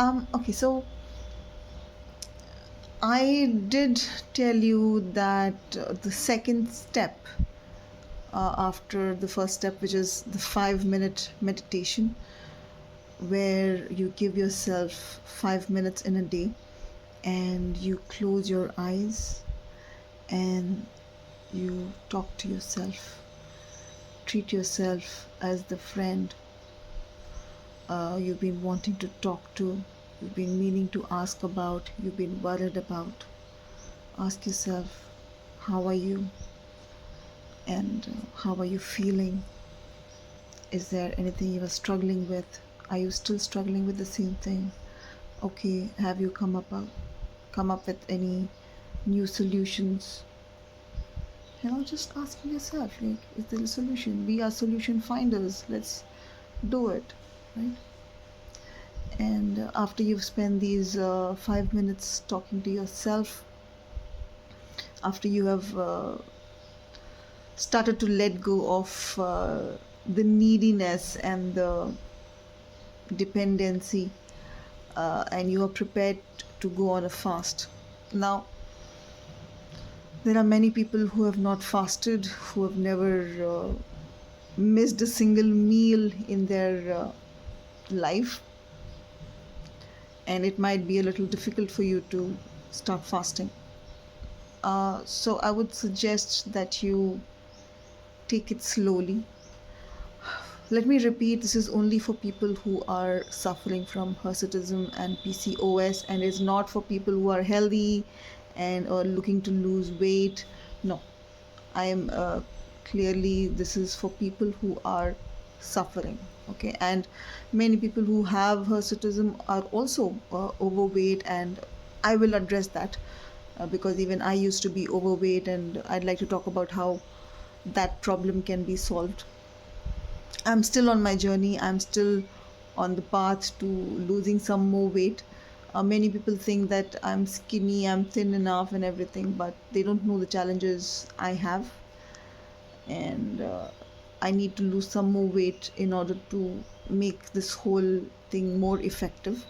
Okay, so I did tell you that the second step after the first step, which is the 5 minute meditation, where you give yourself 5 minutes in a day and you close your eyes and you talk to yourself. Treat yourself as the friend you've been wanting to talk to, you've been meaning to ask about, you've been worried about. Ask yourself, how are you? And how are you feeling? Is there anything you are struggling with? Are you still struggling with the same thing? Okay, have you come up with any new solutions? Just asking yourself, like, is there a solution? We are solution finders. Let's do it, right? And after you've spent these 5 minutes talking to yourself, after you have started to let go of the neediness and the dependency, and you are prepared to go on a fast. Now, there are many people who have not fasted, who have never missed a single meal in their life, and it might be a little difficult for you to start fasting. So I would suggest that you take it slowly. Let me repeat, this is only for people who are suffering from hirsutism and PCOS, and is not for people who are healthy and are looking to lose weight. No, I am clearly, this is for people who are suffering. Okay, and many people who have hirsutism are also overweight, and I will address that because even I used to be overweight, and I'd like to talk about how that problem can be solved. I'm still on my journey. I'm still on the path to losing some more weight. Many people think that I'm skinny, I'm thin enough, and everything, but they don't know the challenges I have. And I need to lose some more weight in order to make this whole thing more effective.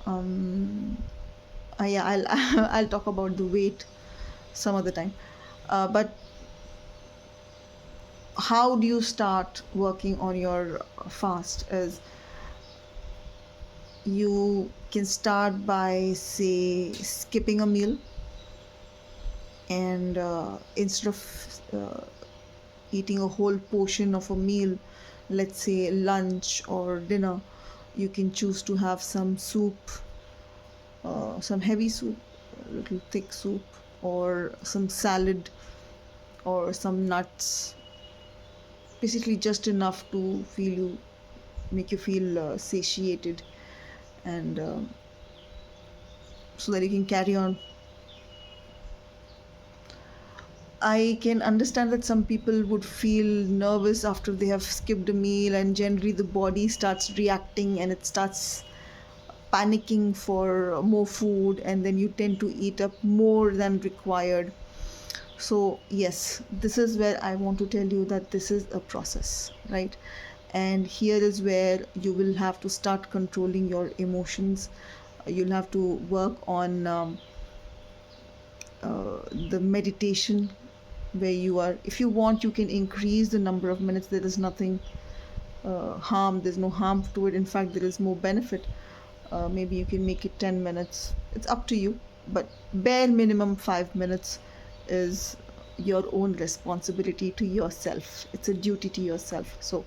Um, yeah, I'll I'll talk about the weight some other time. But how do you start working on your fast? Is you can start by, say, skipping a meal, and instead of eating a whole portion of a meal, let's say lunch or dinner, you can choose to have some soup, some heavy soup, a little thick soup, or some salad, or some nuts, basically just enough to make you feel satiated, and so that you can carry on. I can understand that some people would feel nervous after they have skipped a meal, and generally the body starts reacting and it starts panicking for more food, and then you tend to eat up more than required. So, yes, this is where I want to tell you that this is a process, right? And here is where you will have to start controlling your emotions. You'll have to work on the meditation, where you are, if you want, you can increase the number of minutes. There is nothing there's no harm to it. In fact, there is more benefit. Maybe you can make it 10 minutes. It's up to you, but bare minimum 5 minutes is your own responsibility to yourself. It's a duty to yourself, so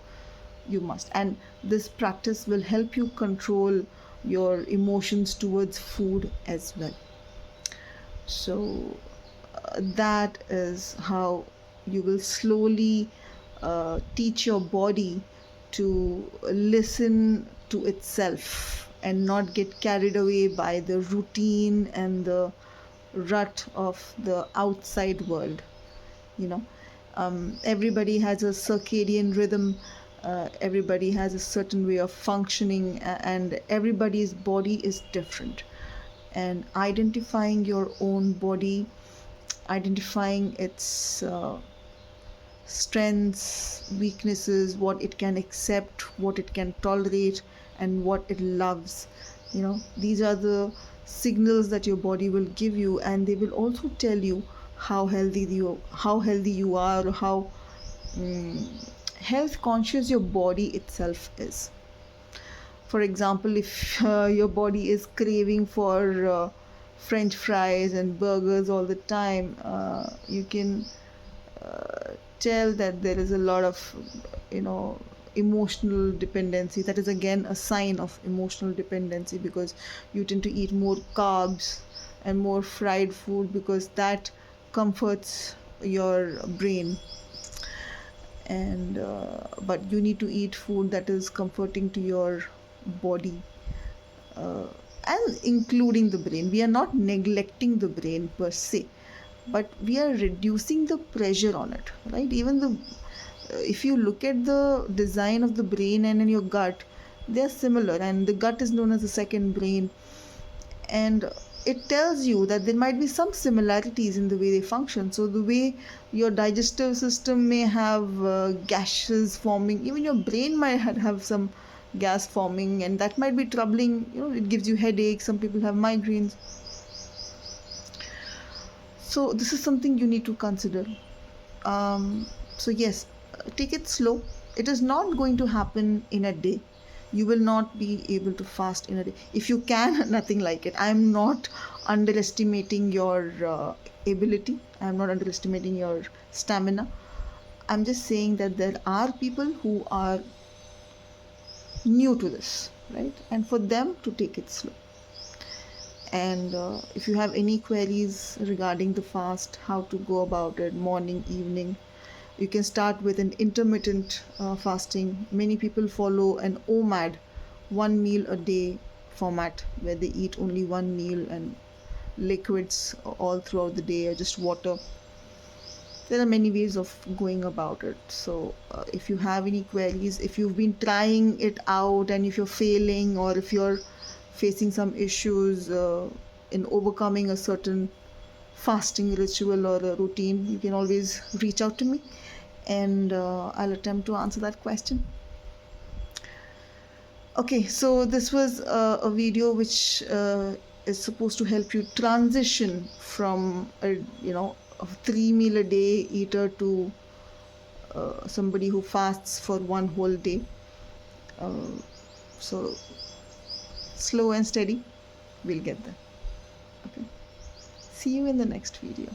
you must. And this practice will help you control your emotions towards food as well. So that is how you will slowly teach your body to listen to itself and not get carried away by the routine and the rut of the outside world. You know, everybody has a circadian rhythm. Everybody has a certain way of functioning, and everybody's body is different. And identifying your own body, identifying its strengths, weaknesses, what it can accept, what it can tolerate, and what it loves, These are the signals that your body will give you, and they will also tell you how healthy you are, or how mm, health conscious your body itself is. For example, if your body is craving for french fries and burgers all the time, you can tell that there is a lot of you know emotional dependency. That is again a sign of emotional dependency, because you tend to eat more carbs and more fried food, because that comforts your brain. And but you need to eat food that is comforting to your body, uh, and including the brain. We are not neglecting the brain per se, but we are reducing the pressure on it, right? Even the if you look at the design of the brain and in your gut, they are similar, and the gut is known as the second brain. And it tells you that there might be some similarities in the way they function. So the way your digestive system may have gases forming, even your brain might have some gas forming, and that might be troubling. It gives you headaches. Some people have migraines. So this is something you need to consider. So yes, take it slow. It is not going to happen in a day. You will not be able to fast in a day. If you can, nothing like it. I'm not underestimating your ability. I'm not underestimating your stamina. I'm just saying that there are people who are new to this, right? And for them to take it slow. And if you have any queries regarding the fast, how to go about it, morning, evening, you can start with an intermittent fasting. Many people follow an OMAD, one meal a day format, where they eat only one meal and liquids all throughout the day, or just water. There are many ways of going about it. So if you have any queries, if you've been trying it out and if you're failing, or if you're facing some issues in overcoming a certain fasting ritual or a routine, you can always reach out to me, and I'll attempt to answer that question. Okay, so this was a video which is supposed to help you transition from a 3 meal a day eater to somebody who fasts for one whole day. Uh, so slow and steady, we'll get there. Okay. See you in the next video.